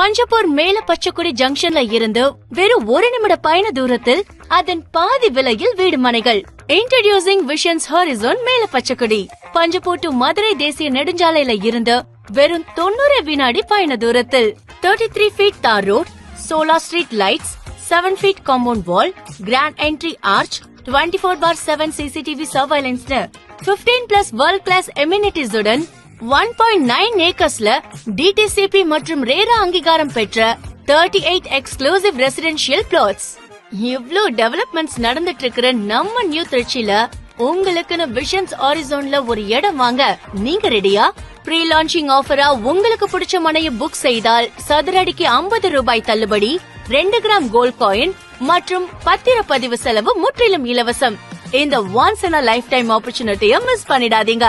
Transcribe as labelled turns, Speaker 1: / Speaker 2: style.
Speaker 1: பஞ்சப்பூர் மேல பச்சைக்குடி ஜங்ஷன்ல இருந்து வெறும் 1 நிமிட பயண தூரத்தில் அதன் பாதி விலையில் வீடு மனைகள். இன்ட்ரோடியூசிங் விஷன்ஸ் ஹாரிசோன் மேல பச்சைக்குடி. பஞ்சப்பூர் டு மதுரை தேசிய நெடுஞ்சாலையில இருந்து வெறும் 90 வினாடி பயண தூரத்தில். 33 feet தார் road, solar street lights, 7 feet compound wall, grand entry arch, 24/7 CCTV surveillance, 15+ world class amenities உடன் 1.9 ஏக்கர்ஸ்ல DTCP மற்றும் ரேரா அங்கீகாரம் பெற்ற 38 எக்ஸ்க்ளூசிவ் ரெசிடென்ஷியல் பிளாட்ஸ். இவ்ளோ டெவலப்மெண்ட்ஸ் நடந்துட்டு இருக்கிற நம்ம நியூ திருச்சியில உங்களுக்குன்னு விஷன்ஸ் ஹாரிசோன்ல ஒரு இடம் வாங்க நீங்க ரெடியா? ப்ரீ லான்ச்சிங் ஆஃபரா உங்களுக்கு பிடிச்ச மனைய புக் செய்தால் சதுரடிக்கு 50 ரூபாய் தள்ளுபடி, 2 கிராம் கோல்ட் காயின் மற்றும் பத்திரப்பதிவு செலவு முற்றிலும் இலவசம். இந்த once in a life time ஆப்பர்ச்சுனிட்டியை மிஸ் பண்ணிடாதீங்க.